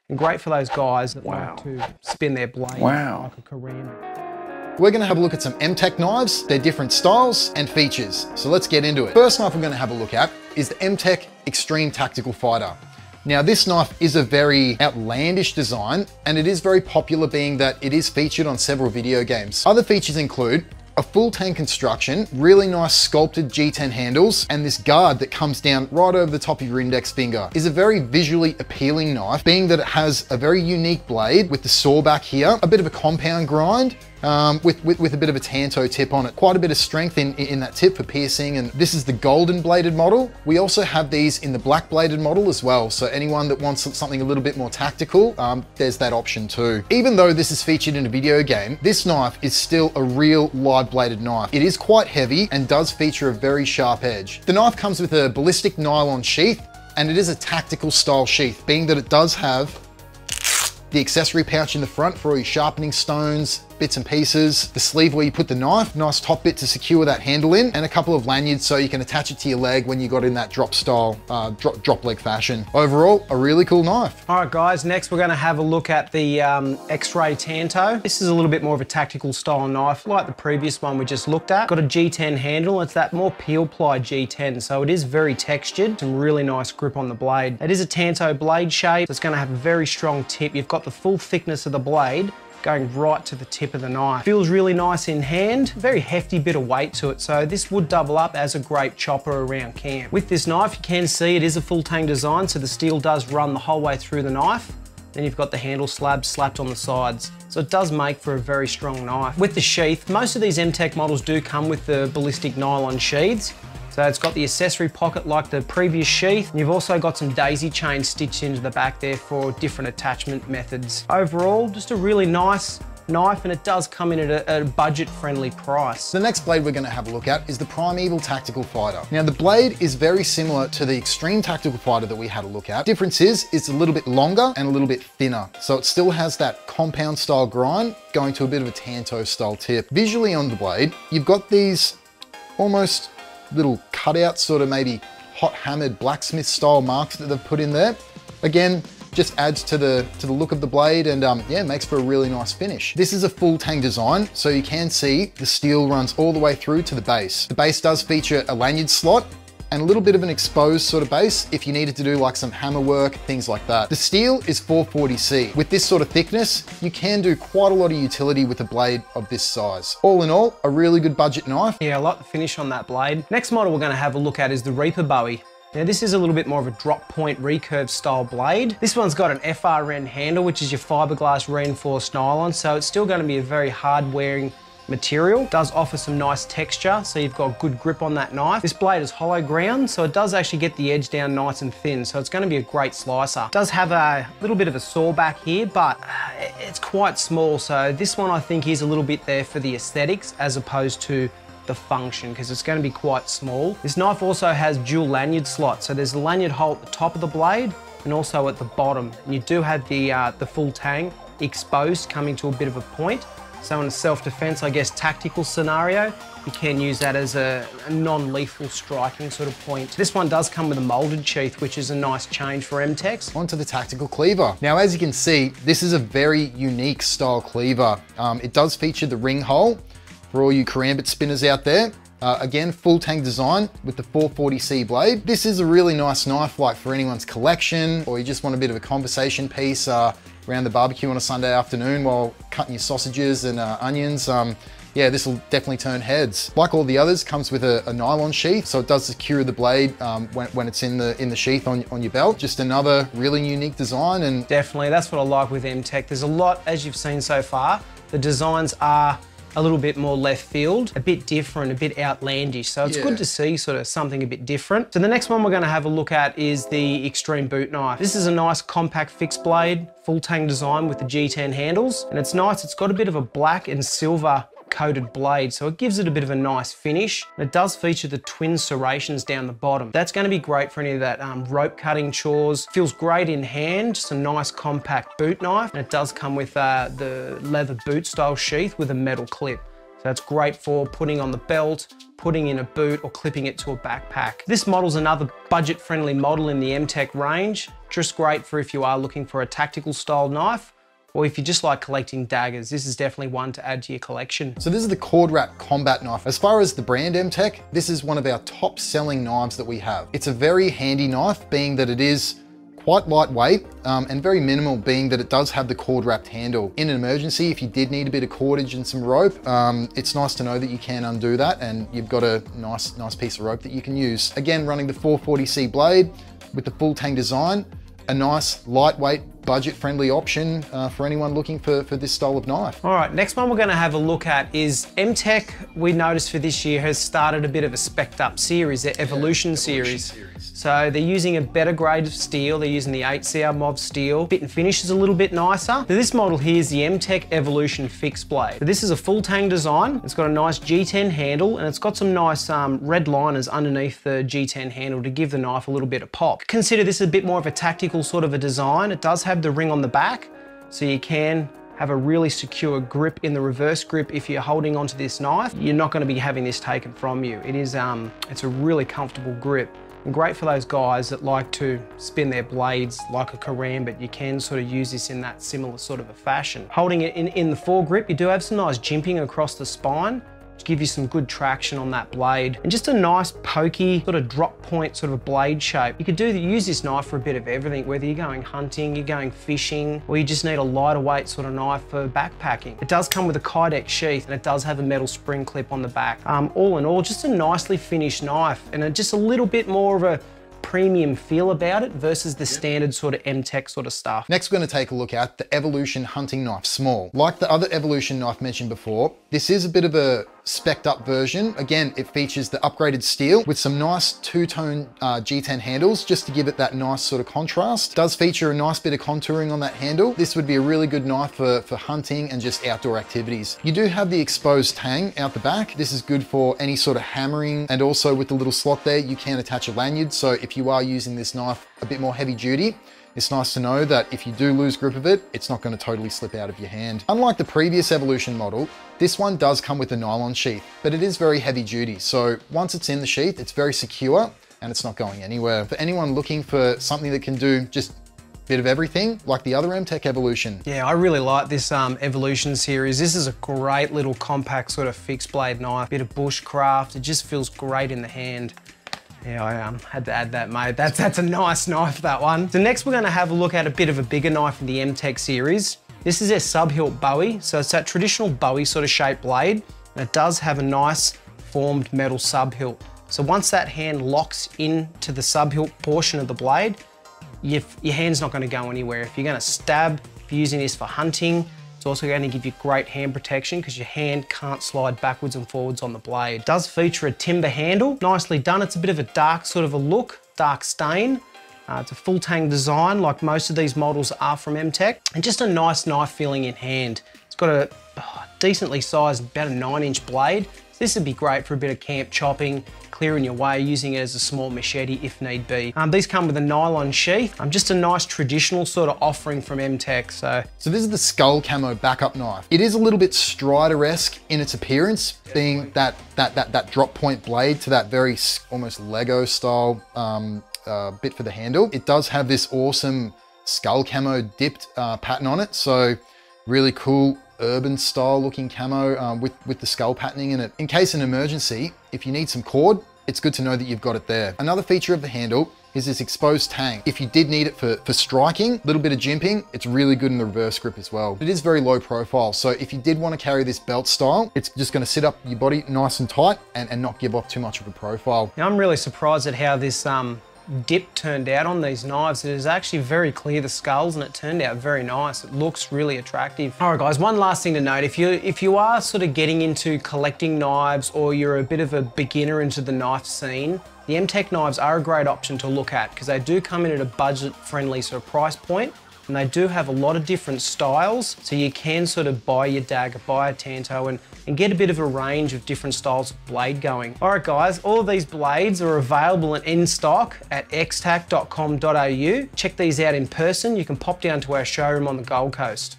and great for those guys that like to spin their blade like a Korean. We're gonna have a look at some MTech knives, their different styles and features. So let's get into it. First knife we're gonna have a look at is the MTech Xtreme Tactical Fighter. Now this knife is a very outlandish design, and it is very popular being that it is featured on several video games. Other features include a full tang construction, really nice sculpted G10 handles, and this guard that comes down right over the top of your index finger. Is a very visually appealing knife, being that it has a very unique blade with the saw back here, a bit of a compound grind, with a bit of a Tanto tip on it. Quite a bit of strength in that tip for piercing, and this is the golden bladed model. We also have these in the black bladed model as well, so anyone that wants something a little bit more tactical, there's that option too. Even though this is featured in a video game, this knife is still a real live bladed knife. It is quite heavy and does feature a very sharp edge. The knife comes with a ballistic nylon sheath, and it is a tactical style sheath, being that it does have the accessory pouch in the front for all your sharpening stones, bits and pieces, the sleeve where you put the knife, nice top bit to secure that handle in, and a couple of lanyards so you can attach it to your leg when you got in that drop style, drop leg fashion. Overall, a really cool knife. All right guys, next we're gonna have a look at the XRay Tanto. This is a little bit more of a tactical style knife, like the previous one we just looked at. Got a G10 handle, it's that more peel ply G10, so it is very textured, some really nice grip on the blade. It is a Tanto blade shape, so it's gonna have a very strong tip. You've got the full thickness of the blade going right to the tip of the knife. Feels really nice in hand, very hefty bit of weight to it, so this would double up as a great chopper around camp. With this knife, you can see it is a full tang design, so the steel does run the whole way through the knife. Then you've got the handle slabs slapped on the sides. So it does make for a very strong knife. With the sheath, most of these MTech models do come with the ballistic nylon sheaths. So it's got the accessory pocket like the previous sheath. And you've also got some daisy chains stitched into the back there for different attachment methods. Overall, just a really nice knife, and it does come in at a budget-friendly price. The next blade we're gonna have a look at is the Primeval Tactical Fighter. Now the blade is very similar to the Xtreme Tactical Fighter that we had a look at. Difference is it's a little bit longer and a little bit thinner. So it still has that compound style grind going to a bit of a Tanto style tip. Visually on the blade, you've got these almost little cutouts, sort of maybe hot hammered blacksmith style marks that they've put in there. Again, just adds to the look of the blade, and yeah, makes for a really nice finish. This is a full tang design, so you can see the steel runs all the way through to the base. The base does feature a lanyard slot and a little bit of an exposed sort of base if you needed to do like some hammer work, things like that. The steel is 440C. With this sort of thickness, you can do quite a lot of utility with a blade of this size. All in all, a really good budget knife. Yeah, I like the finish on that blade. Next model we're gonna have a look at is the Reaper Bowie. Now this is a little bit more of a drop point recurve style blade. This one's got an FRN handle, which is your fiberglass reinforced nylon, so it's still gonna be a very hard wearing material. It does offer some nice texture, so you've got good grip on that knife. This blade is hollow ground, so it does actually get the edge down nice and thin, so it's gonna be a great slicer. It does have a little bit of a saw back here, but it's quite small, so this one I think is a little bit there for the aesthetics as opposed to the function, because it's going to be quite small. This knife also has dual lanyard slots, so there's a lanyard hole at the top of the blade and also at the bottom, and you do have the full tang exposed coming to a bit of a point. So in a self-defense, I guess, tactical scenario, you can use that as a non-lethal striking sort of point. This one does come with a molded sheath, which is a nice change for MTechs. Onto the tactical cleaver. Now, as you can see, this is a very unique style cleaver. It does feature the ring hole for all you karambit spinners out there. Again, full tang design with the 440C blade. This is a really nice knife, like for anyone's collection, or you just want a bit of a conversation piece around the barbecue on a Sunday afternoon while cutting your sausages and onions. Yeah, this will definitely turn heads. Like all the others, comes with a nylon sheath, so it does secure the blade when it's in the sheath on your belt. Just another really unique design. And definitely, that's what I like with MTech. There's a lot, as you've seen so far, the designs are a little bit more left field, a bit different, a bit outlandish. So it's good to see sort of something a bit different. So the next one we're gonna have a look at is the Xtreme boot knife. This is a nice compact fixed blade, full tang design with the G10 handles. And it's nice, it's got a bit of a black and silver coated blade, so it gives it a bit of a nice finish. It does feature the twin serrations down the bottom. That's going to be great for any of that rope cutting chores. Feels great in hand, just a nice compact boot knife. And it does come with the leather boot style sheath with a metal clip. So it's great for putting on the belt, putting in a boot, or clipping it to a backpack. This model's another budget-friendly model in the MTech range. Just great for if you are looking for a tactical style knife, or if you just like collecting daggers. This is definitely one to add to your collection. So this is the cord wrap combat knife. As far as the brand MTech, this is one of our top selling knives that we have. It's a very handy knife, being that it is quite lightweight and very minimal, being that it does have the cord wrapped handle. In an emergency, if you did need a bit of cordage and some rope, it's nice to know that you can undo that and you've got a nice piece of rope that you can use. Again, running the 440C blade with the full tang design, a nice lightweight, budget-friendly option for anyone looking for this style of knife. All right, next one we're gonna have a look at is MTech, we noticed for this year, has started a bit of a spec'd up series, their Evolution series. So they're using a better grade of steel. They're using the 8CR MOV steel. Fit and finish is a little bit nicer. So this model here is the MTech Evolution fixed blade. So this is a full tang design. It's got a nice G10 handle and it's got some nice red liners underneath the G10 handle to give the knife a little bit of pop. Consider this a bit more of a tactical sort of a design. It does have the ring on the back, so you can have a really secure grip in the reverse grip. If you're holding onto this knife, you're not going to be having this taken from you. It is, it's a really comfortable grip. And great for those guys that like to spin their blades like a karambit. You can sort of use this in that similar sort of a fashion. Holding it in the foregrip, you do have some nice jimping across the spine to give you some good traction on that blade. And just a nice pokey sort of drop point sort of blade shape. You could use this knife for a bit of everything, whether you're going hunting, you're going fishing, or you just need a lighter weight sort of knife for backpacking. It does come with a Kydex sheath and it does have a metal spring clip on the back. All in all, just a nicely finished knife and just a little bit more of a premium feel about it versus the standard sort of MTech sort of stuff. Next, we're going to take a look at the Evolution hunting knife small. Like the other Evolution knife mentioned before, this is a bit of a spec'd up version. Again, it features the upgraded steel with some nice two-tone G10 handles just to give it that nice sort of contrast. It does feature a nice bit of contouring on that handle. This would be a really good knife for hunting and just outdoor activities. You do have the exposed tang out the back. This is good for any sort of hammering, and also with the little slot there, you can attach a lanyard. So if you are using this knife a bit more heavy duty, it's nice to know that if you do lose grip of it, it's not going to totally slip out of your hand. Unlike the previous Evolution model, this one does come with a nylon sheath, but it is very heavy duty. So once it's in the sheath, it's very secure and it's not going anywhere. For anyone looking for something that can do just a bit of everything, like the other MTech Evolution. Yeah, I really like this Evolution series. This is a great little compact sort of fixed blade knife, bit of bushcraft. It just feels great in the hand. Yeah, I had to add that, mate. That's a nice knife, that one. So next we're gonna have a look at a bit of a bigger knife in the MTech series. This is their Sub-hilt Bowie. So it's that traditional Bowie sort of shaped blade, and it does have a nice formed metal sub-hilt. So once that hand locks into the sub-hilt portion of the blade, your hand's not gonna go anywhere. If you're gonna stab, if you're using this for hunting, it's also going to give you great hand protection because your hand can't slide backwards and forwards on the blade. It does feature a timber handle, nicely done. It's a bit of a dark sort of a look, dark stain. It's a full tang design like most of these models are from MTech, and just a nice knife feeling in hand. It's got a decently sized, about a 9-inch blade. So this would be great for a bit of camp chopping, clearing your way, using it as a small machete if need be. These come with a nylon sheath. Just a nice traditional sort of offering from MTech. So this is the Skull Camo backup knife. It is a little bit Strider-esque in its appearance, being that drop point blade to that very almost Lego style bit for the handle. It does have this awesome Skull Camo dipped pattern on it. So really cool urban style looking camo with the skull patterning in it. In case of an emergency, if you need some cord, it's good to know that you've got it there. Another feature of the handle is this exposed tang. If you did need it for striking, a little bit of jimping, it's really good in the reverse grip as well. It is very low profile, so if you did want to carry this belt style, it's just going to sit up your body nice and tight and not give off too much of a profile. Now I'm really surprised at how this dip turned out on these knives. It is actually very clear, the skulls, and it turned out very nice. It looks really attractive. All right guys, one last thing to note, if you are sort of getting into collecting knives, or you're a bit of a beginner into the knife scene, the MTech knives are a great option to look at because they do come in at a budget friendly sort of price point. And they do have a lot of different styles, so you can sort of buy your dagger, buy a Tanto, and get a bit of a range of different styles of blade going. All right guys, all of these blades are available and in stock at xtac.com.au. Check these out in person. You can pop down to our showroom on the Gold Coast.